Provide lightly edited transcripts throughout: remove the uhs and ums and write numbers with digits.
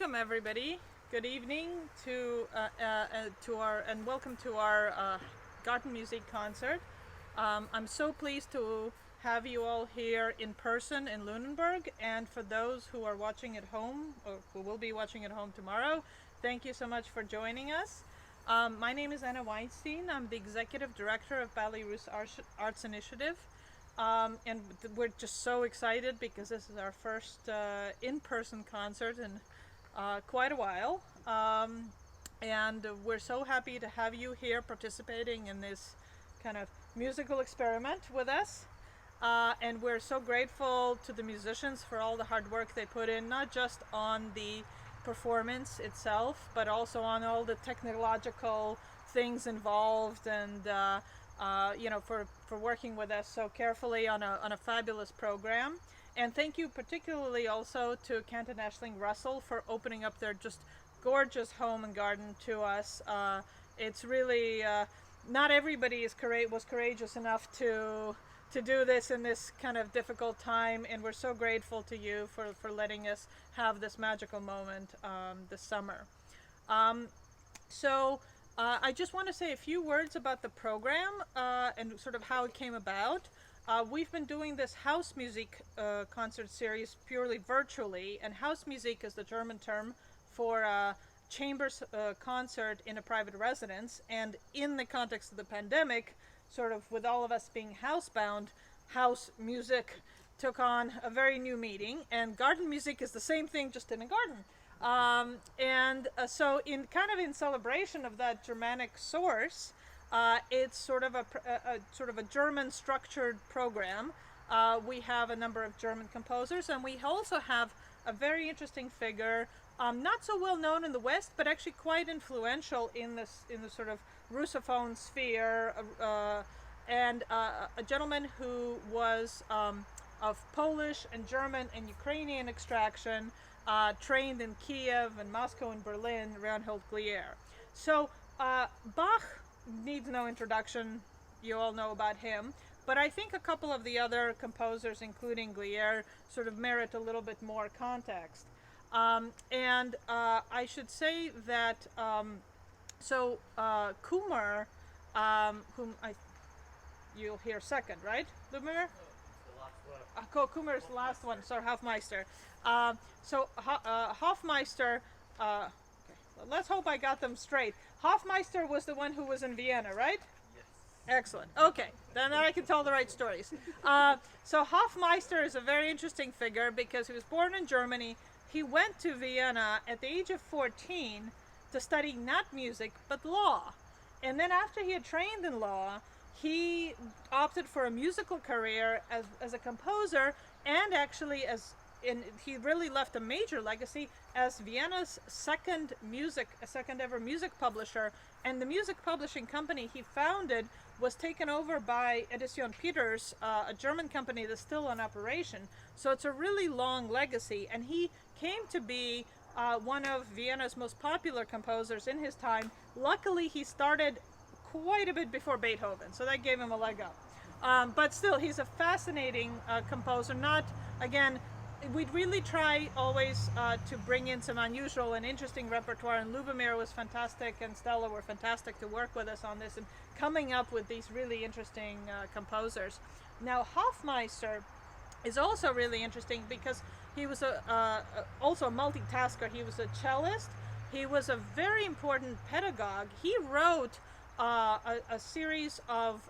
Welcome everybody. Good evening to our and welcome to our GARTENMUSIK concert. I'm so pleased to have you all here in person in Lunenburg, and for those who are watching at home or who will be watching at home tomorrow, thank you so much for joining us. My name is Anna Weinstein. I'm the Executive Director of Ballets Russes Arts Initiative. And we're just so excited because this is our first in-person concert in quite a while. And we're so happy to have you here participating in this kind of musical experiment with us. And we're so grateful to the musicians for all the hard work they put in, not just on the performance itself, but also on all the technological things involved, and you know, for working with us so carefully on a fabulous program. And thank you particularly also to Canton Ashling Russell for opening up their just gorgeous home and garden to us. It's really not everybody was courageous enough to do this in this kind of difficult time, and we're so grateful to you for letting us have this magical moment this summer. I just want to say a few words about the program and sort of how it came about. We've been doing this house music concert series purely virtually, and house music is the German term for chamber concert in a private residence. And in the context of the pandemic, sort of with all of us being housebound, house music took on a very new meaning, and garden music is the same thing, just in a garden. So in celebration of that Germanic source, it's sort of a German structured program. We have a number of German composers, and we also have a very interesting figure, not so well known in the West, but actually quite influential in the sort of Russophone sphere, and a gentleman who was of Polish and German and Ukrainian extraction, trained in Kiev and Moscow and Berlin, Reinhold GLIERE. So Bach needs no introduction. You all know about him. But I think a couple of the other composers, including GLIERE, sort of merit a little bit more context. I should say that KUMMER, whom you'll hear second, right, Lunenburg? KUMMER is the last one. Sorry, HOFFMEISTER. HOFFMEISTER. Okay, well, let's hope I got them straight. HOFFMEISTER was the one who was in Vienna, right? Yes. Excellent. Okay, then I can tell the right stories. So HOFFMEISTER is a very interesting figure because he was born in Germany. He went to Vienna at the age of 14 to study not music but law. And then after he had trained in law, he opted for a musical career as a composer, and actually he really left a major legacy as Vienna's second ever music publisher. And the music publishing company he founded was taken over by Edition Peters, a German company that's still in operation. So it's a really long legacy, and he came to be one of Vienna's most popular composers in his time. Luckily, he started quite a bit before Beethoven, so that gave him a leg up. But still, he's a fascinating composer. We'd really try always to bring in some unusual and interesting repertoire, and Lubomir was fantastic, and Stella were fantastic to work with us on this and coming up with these really interesting composers. Now, HOFFMEISTER is also really interesting because he was also a multitasker. He was a cellist. He was a very important pedagogue. He wrote a series of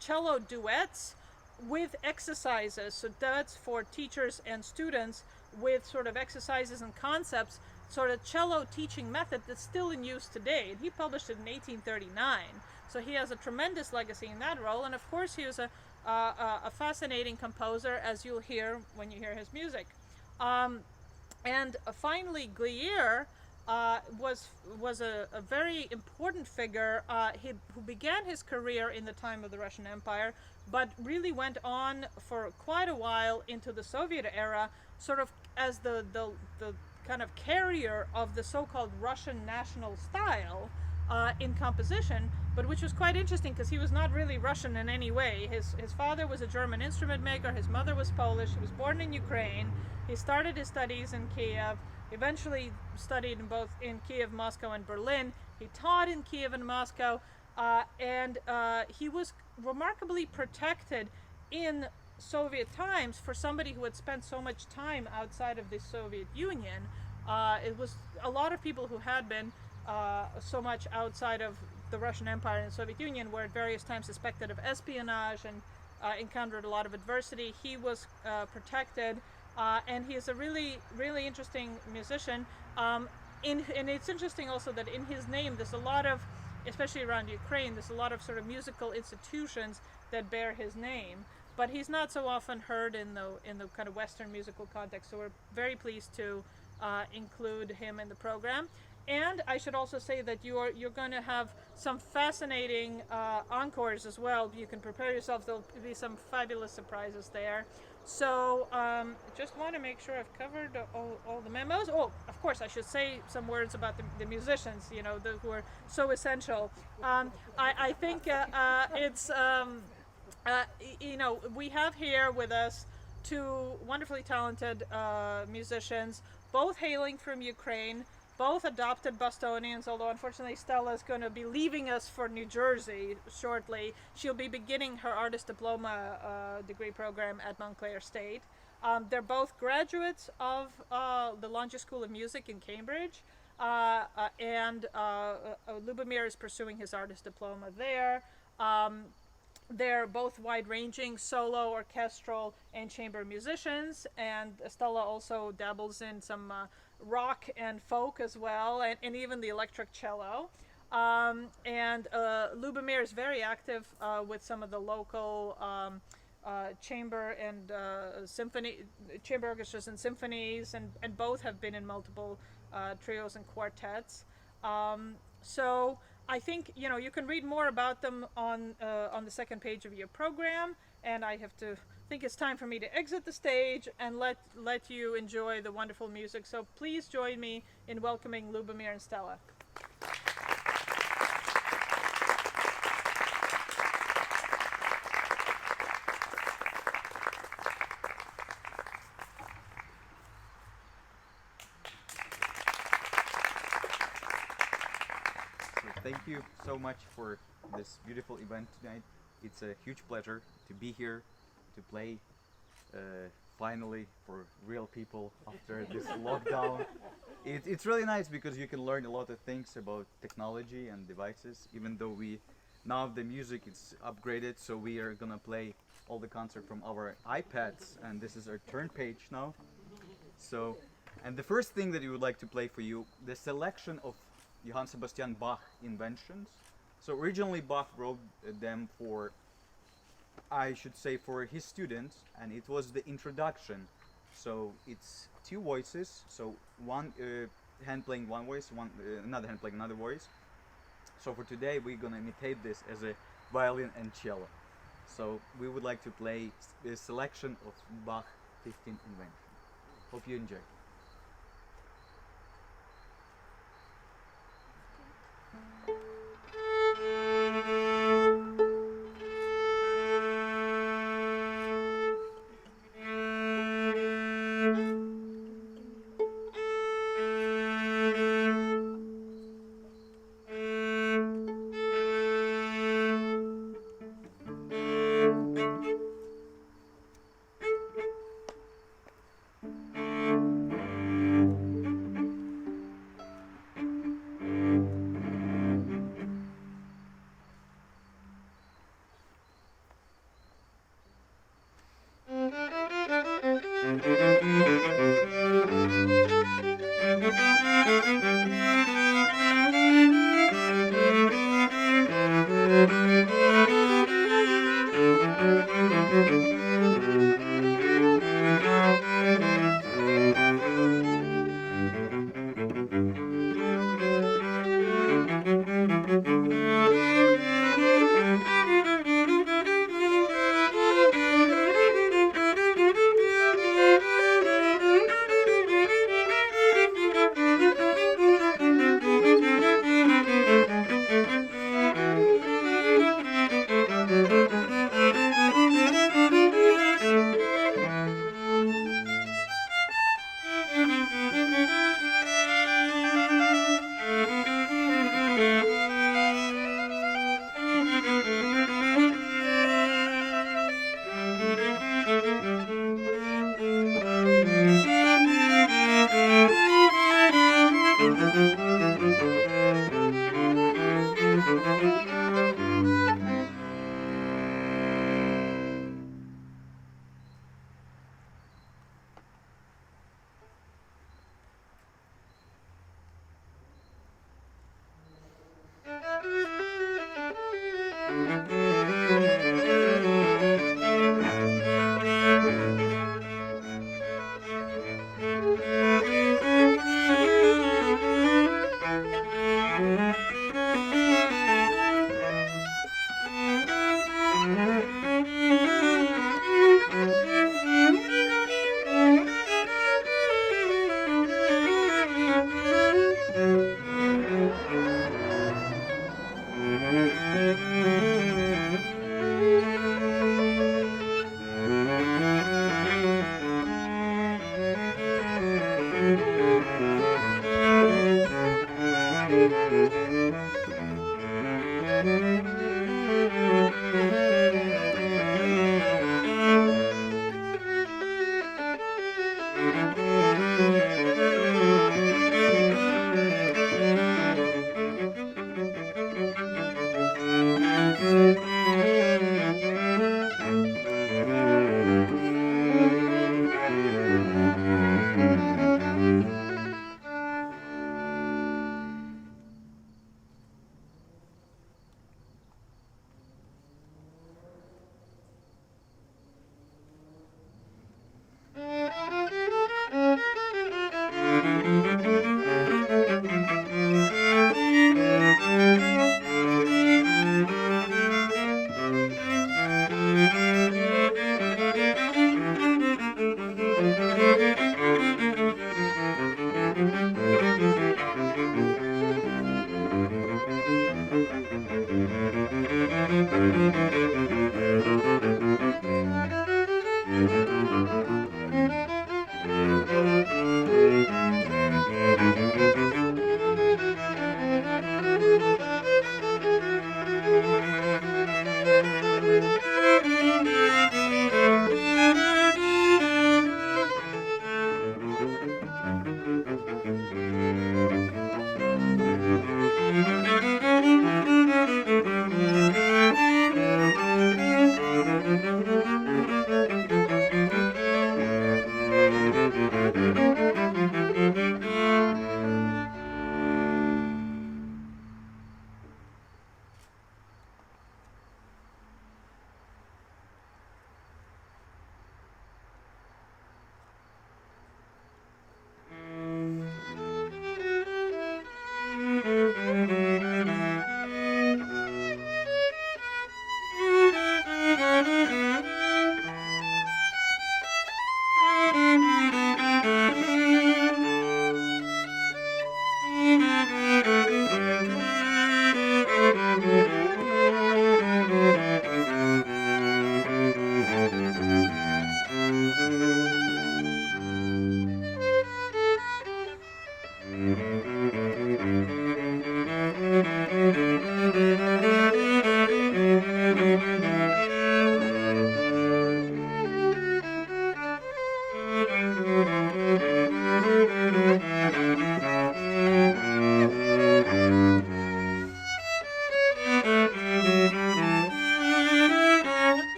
cello duets with exercises, so duets for teachers and students with sort of exercises and concepts, sort of cello teaching method that's still in use today. And he published it in 1839, so he has a tremendous legacy in that role. And of course, he was a fascinating composer, as you'll hear when you hear his music. And finally, GLIERE was a very important figure who began his career in the time of the Russian Empire, but really went on for quite a while into the Soviet era, sort of as the kind of carrier of the so-called Russian national style in composition, but which was quite interesting because he was not really Russian in any way. His father was a German instrument maker, his mother was Polish, he was born in Ukraine, he started his studies in Kiev, eventually studied in Kiev, Moscow, and Berlin. He taught in Kiev and Moscow, and he was remarkably protected in Soviet times for somebody who had spent so much time outside of the Soviet Union. It was a lot of people who had been so much outside of the Russian Empire and the Soviet Union were at various times suspected of espionage and encountered a lot of adversity. He was protected, and he is a really, really interesting musician. And it's interesting also that in his name there's a lot of, especially around Ukraine, there's a lot of sort of musical institutions that bear his name. But he's not so often heard in the kind of Western musical context. So we're very pleased to include him in the program. And I should also say that you're going to have some fascinating encores as well. You can prepare yourself. There'll be some fabulous surprises there. So just want to make sure I've covered all the memos. Oh, of course, I should say some words about the musicians, who are so essential. I think it's, we have here with us two wonderfully talented musicians, both hailing from Ukraine, both adopted Bostonians, although unfortunately Stella is going to be leaving us for New Jersey shortly. She'll be beginning her artist diploma degree program at Montclair State. They're both graduates of the Lange School of Music in Cambridge, and Lubomir is pursuing his artist diploma there. They're both wide-ranging solo, orchestral, and chamber musicians, and Stella also dabbles in some rock and folk as well, and even the electric cello. And Lubomir is very active with some of the local chamber and chamber orchestras and symphonies, and both have been in multiple trios and quartets. So I think you can read more about them on the second page of your program, and I think it's time for me to exit the stage and let you enjoy the wonderful music. So please join me in welcoming Lubomir and Stella. Thank you so much for this beautiful event tonight. It's a huge pleasure to be here, to play finally for real people after this lockdown. It's really nice because you can learn a lot of things about technology and devices, even though now the music is upgraded, so we are gonna play all the concert from our iPads, and this is our turn page now. So, and the first thing that we would like to play for you, the selection of Johann Sebastian Bach Inventions. So originally Bach wrote them for, I should say, for his students, and it was the introduction. So it's two voices, so one hand playing one voice, another hand playing another voice. So for today we're gonna imitate this as a violin and cello. So we would like to play a selection of Bach 15 Inventions. Hope you enjoy.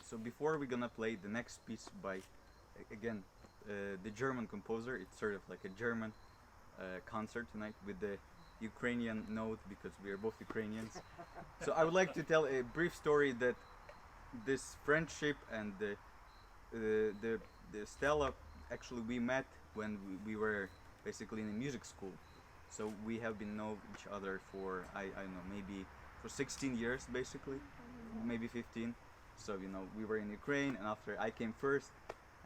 So before we're gonna play the next piece by, again, the German composer, it's sort of like a German concert tonight with the Ukrainian note because we are both Ukrainians. So I would like to tell a brief story that this friendship and the Stella, actually we met when we were basically in a music school. So we have been know each other for I don't know, maybe for 16 years basically, maybe 15. So you know, we were in Ukraine, and after I came first,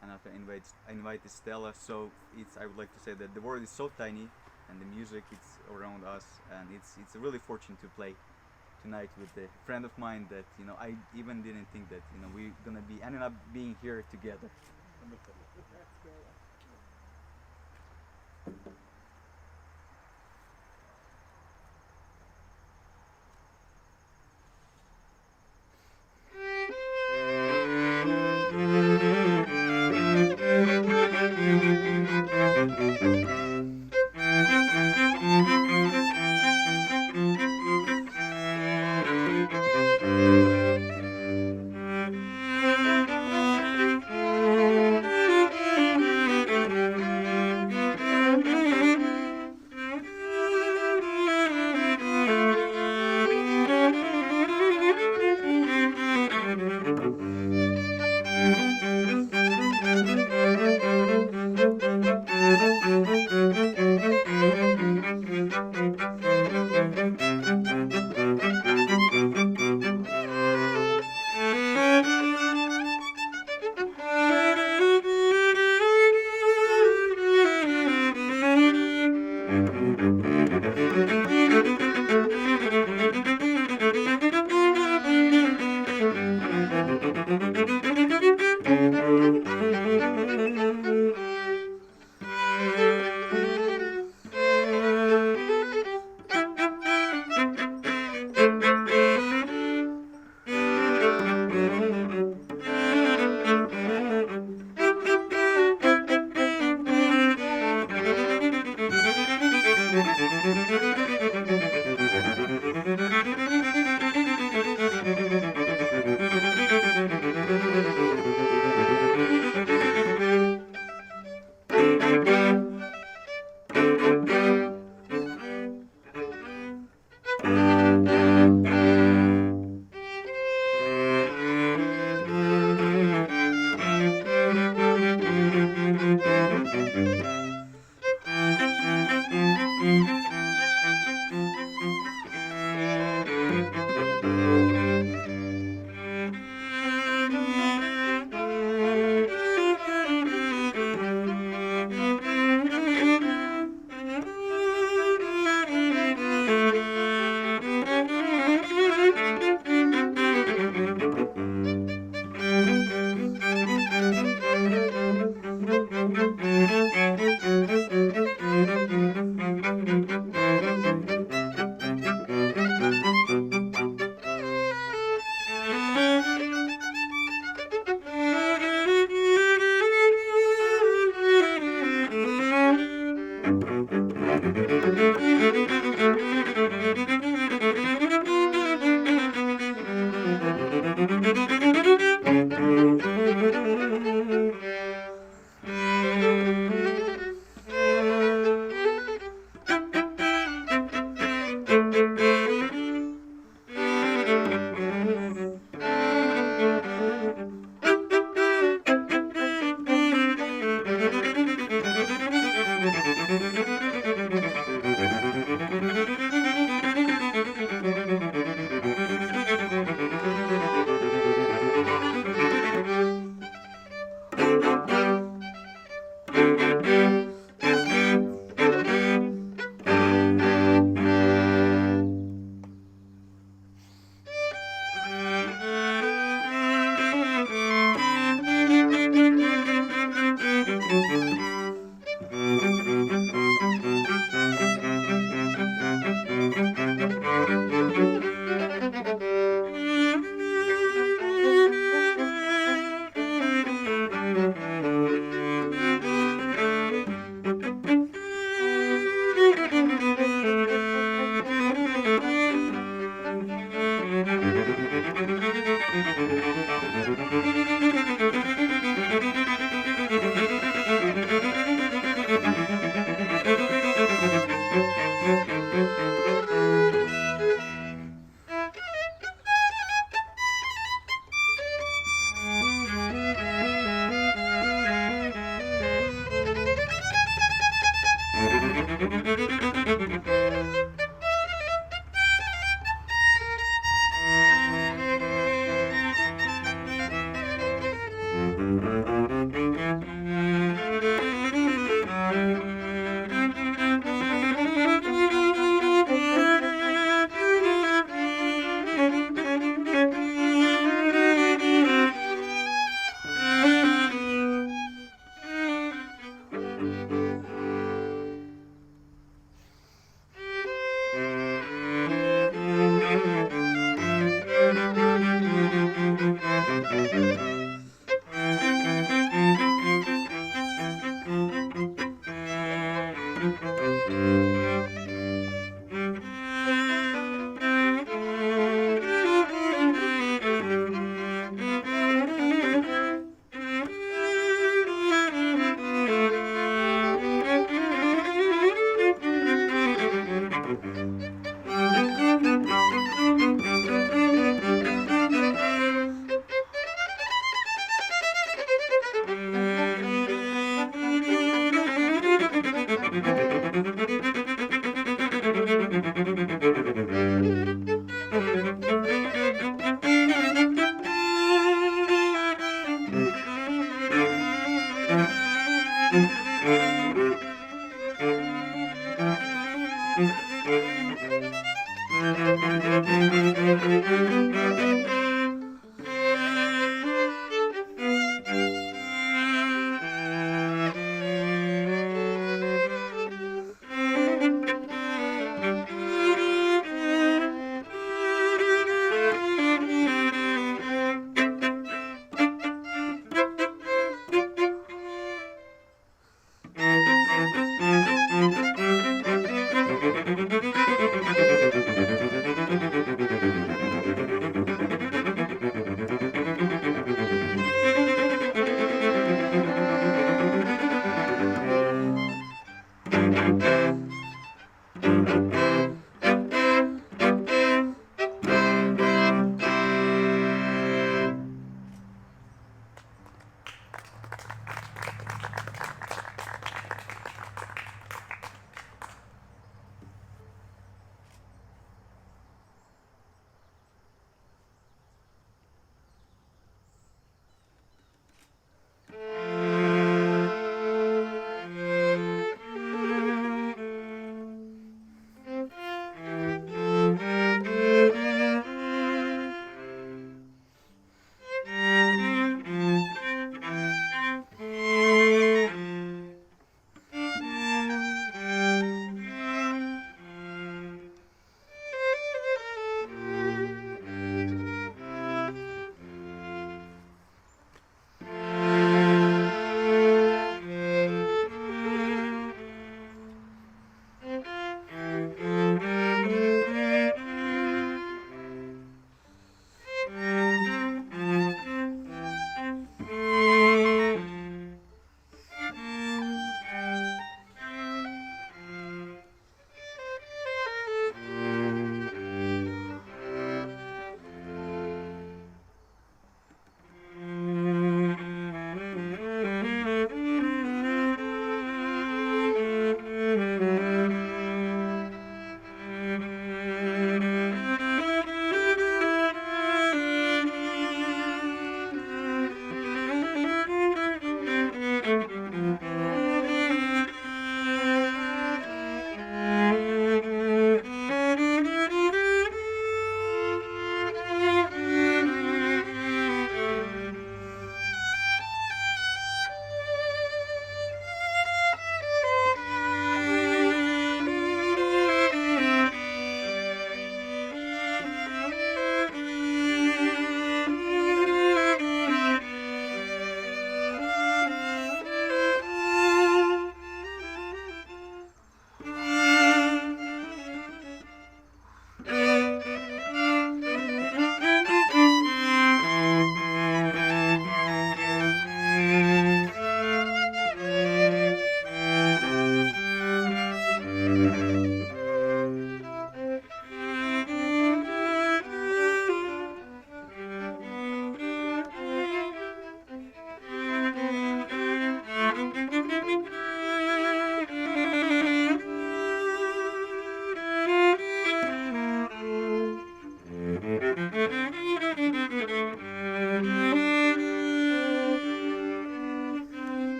and after I invited Stella. So it's, I would like to say that the world is so tiny, and the music it's around us, and it's a really fortunate to play tonight with a friend of mine that, you know, I even didn't think that, you know, we're gonna be ending up being here together. That's great.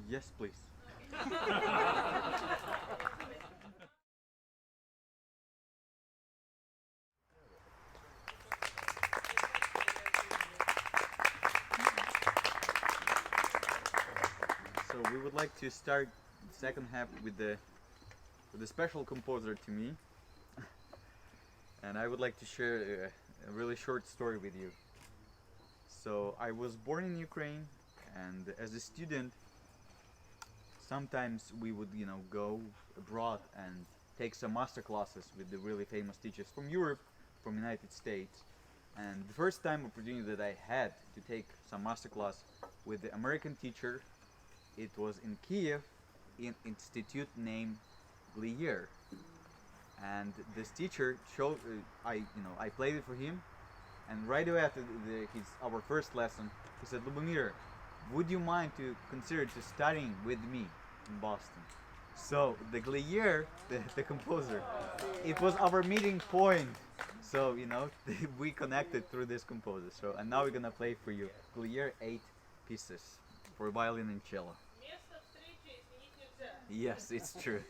Yes, please. So we would like to start the second half with a special composer to me, and I would like to share a really short story with you. So I was born in Ukraine, and as a student, sometimes we would, go abroad and take some master classes with the really famous teachers from Europe, from United States. And the first time opportunity that I had to take some master class with the American teacher, it was in Kiev, in institute named GLIERE. And this teacher showed, I played it for him, and right away after our first lesson, he said, "Lubomir, would you mind to consider to studying with me in Boston?" So the GLIERE, the composer, it was our meeting point. So we connected through this composer. So and now we're gonna play for you GLIERE 8 pieces for violin and cello. Yes, it's true.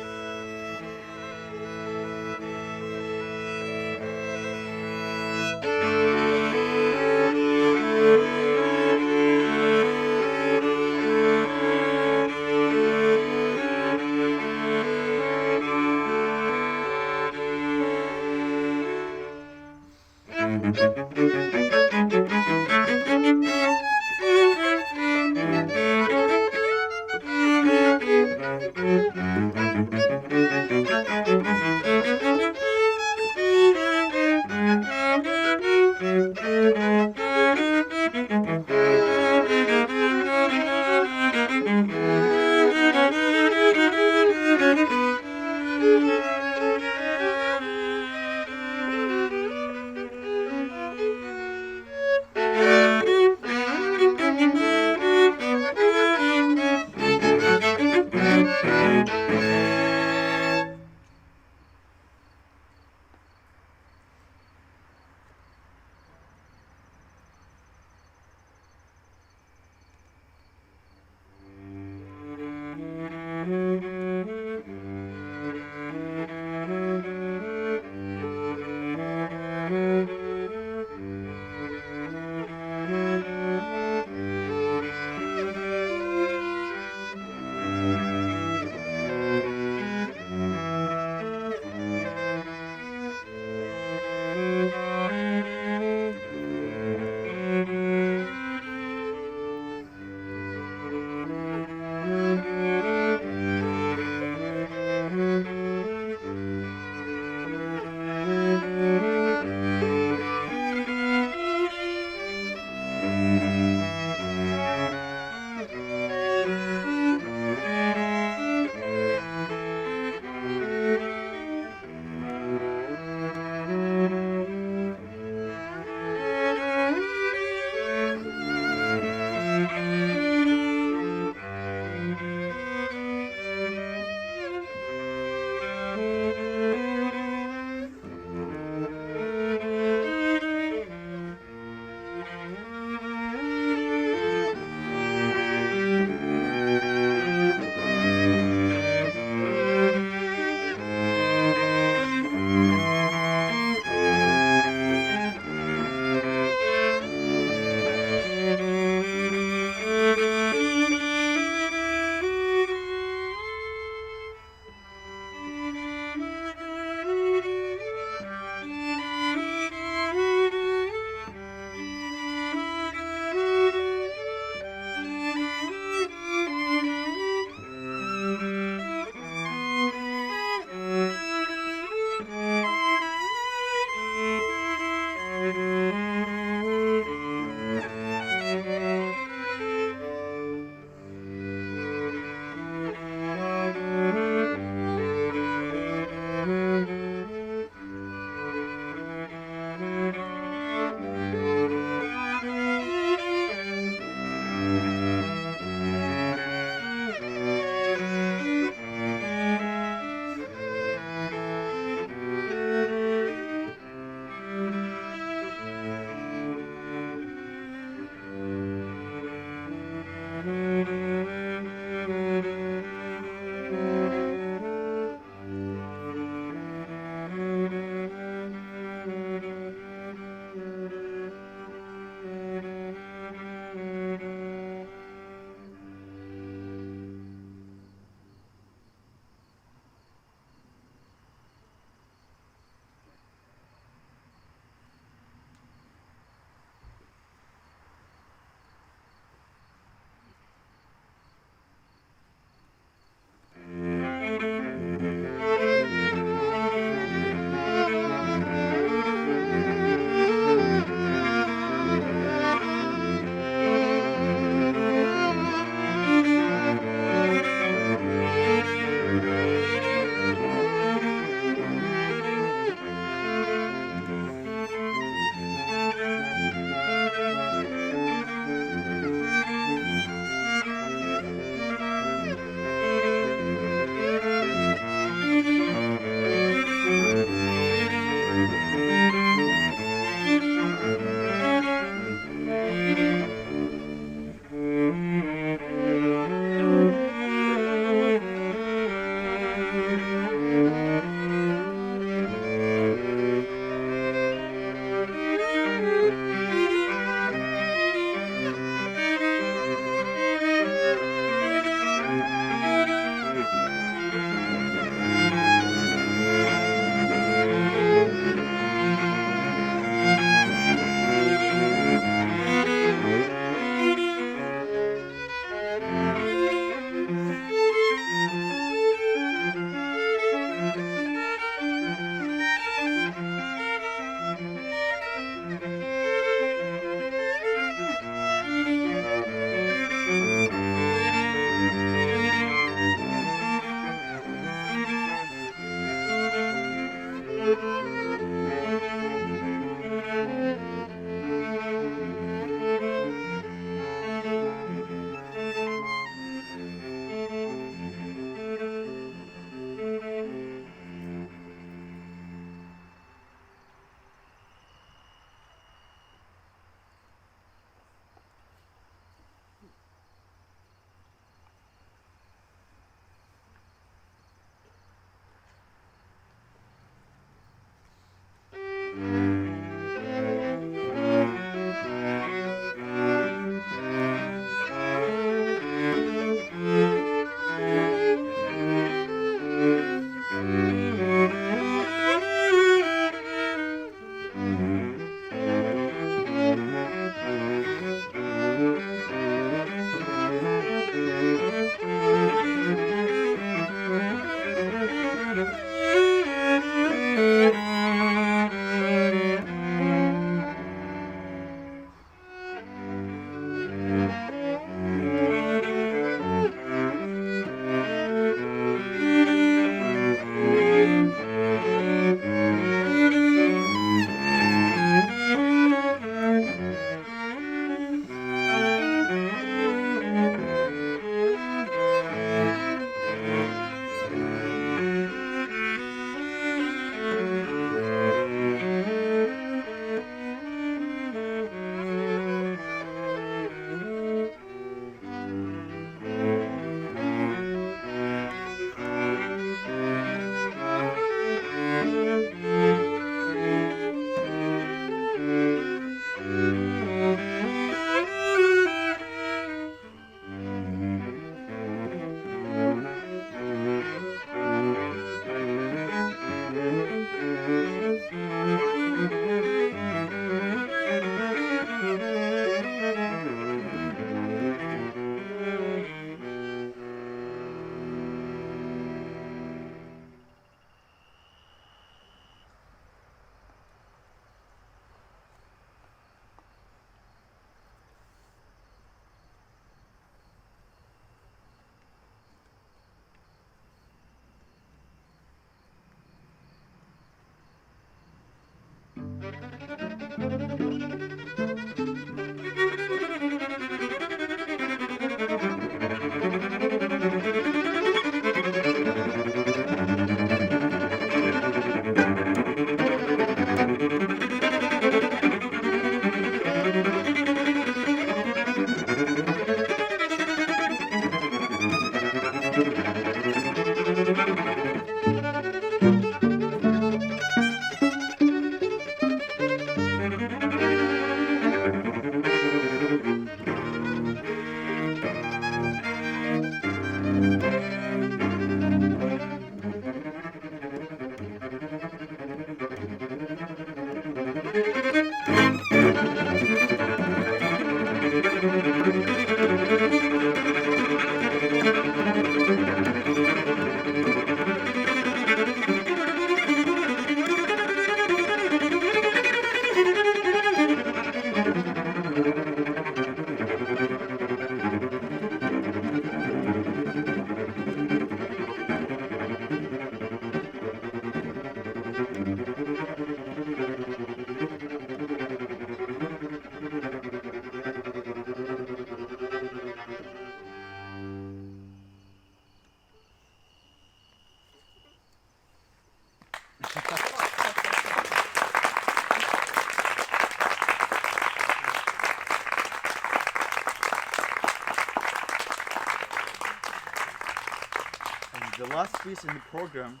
The last piece in the program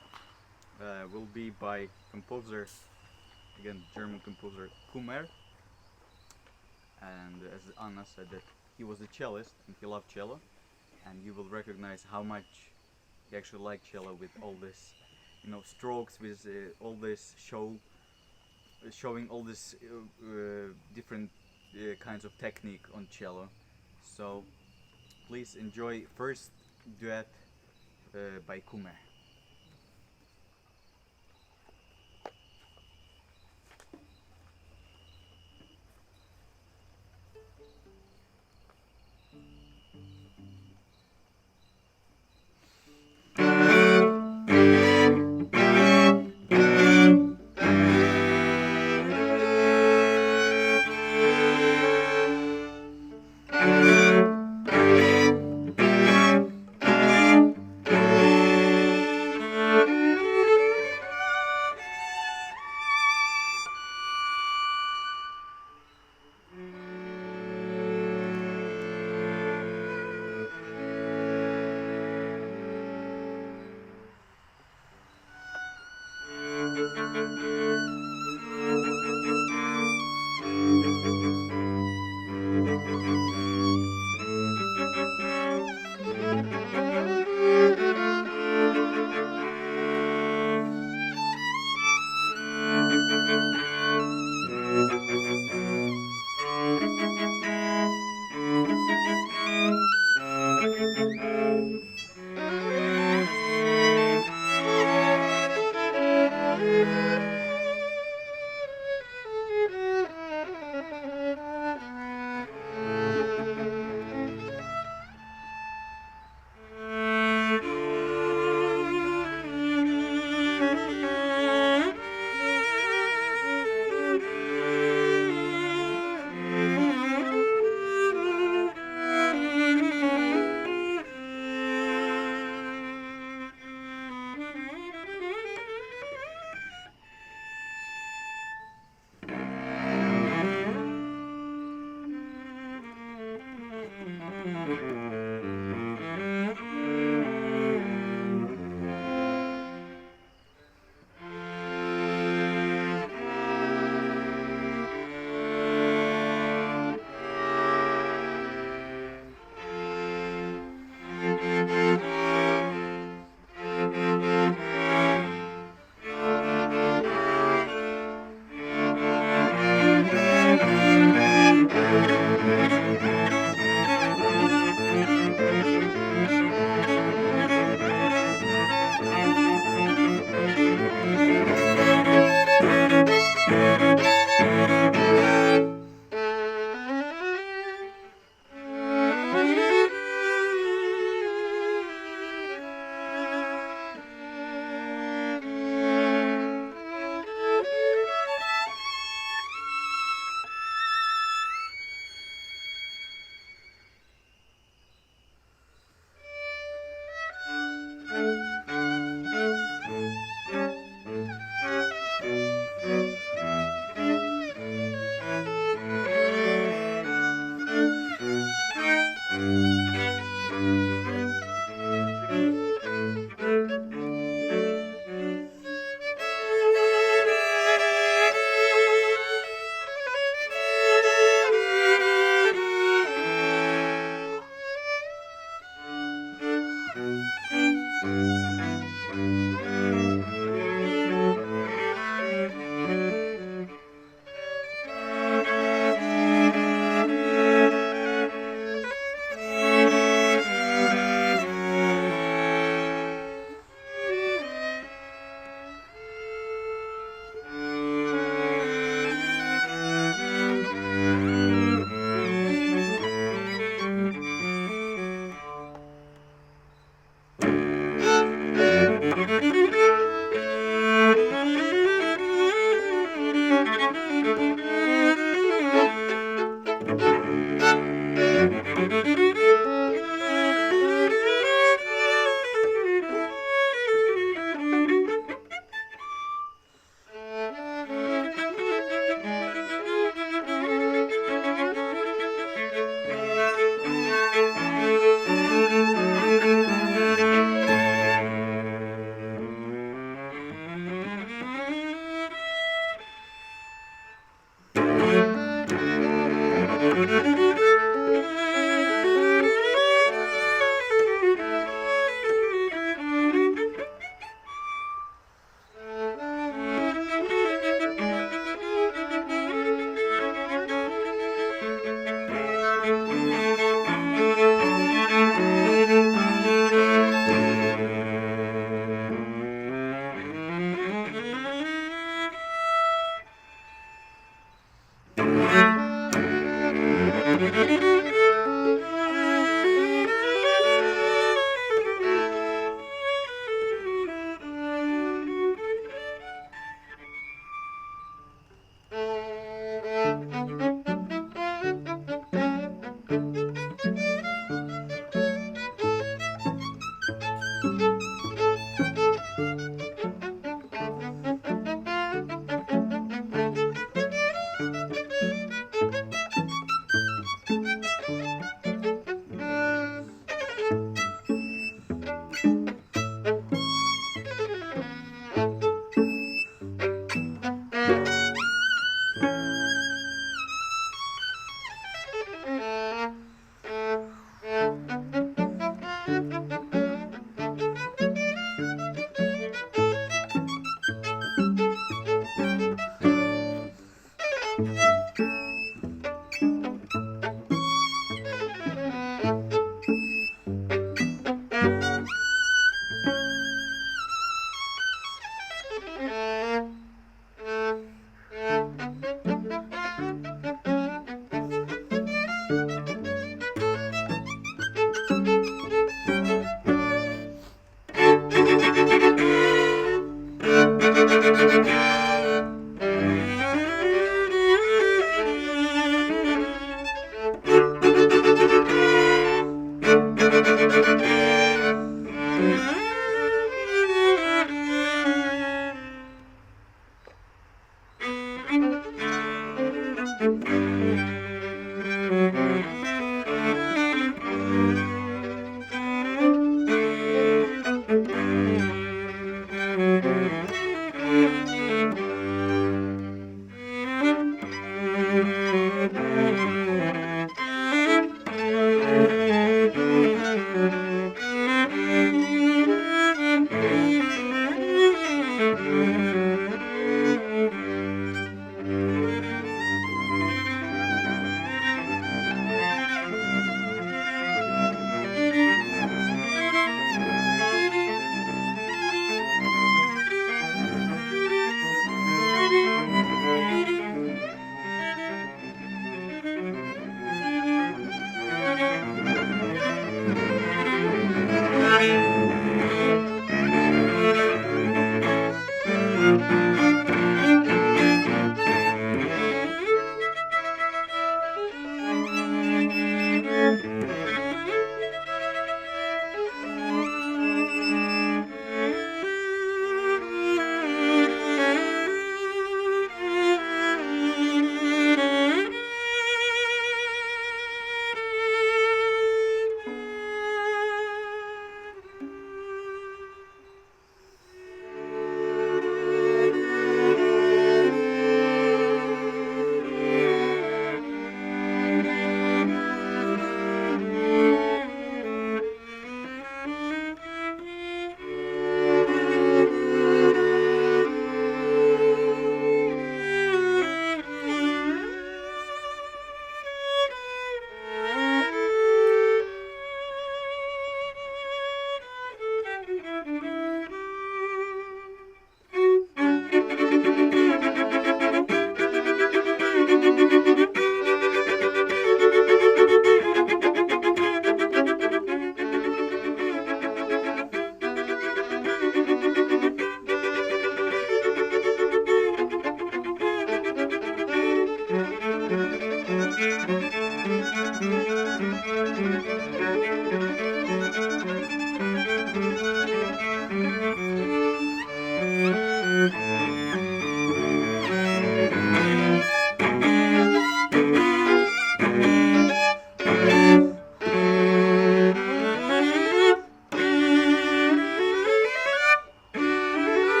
will be by composer, again German composer KUMMER, and as Anna said that he was a cellist and he loved cello, and you will recognize how much he actually liked cello with all this, you know, strokes, with all this showing all this different kinds of technique on cello. So please enjoy first Duet by KUMMER.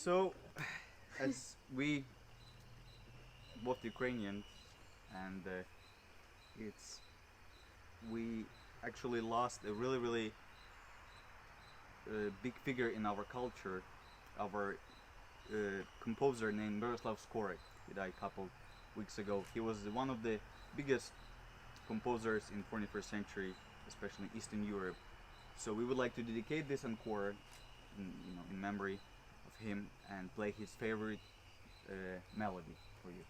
So, as we both Ukrainians, and we actually lost a really big figure in our culture, our composer named Miroslav Skorek, who died a couple weeks ago. He was one of the biggest composers in 21st century, especially Eastern Europe. So we would like to dedicate this encore in memory of him and play his favorite melody for you.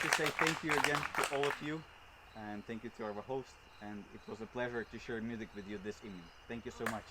To say thank you again to all of you, and thank you to our host, and it was a pleasure to share music with you this evening. Thank you so much.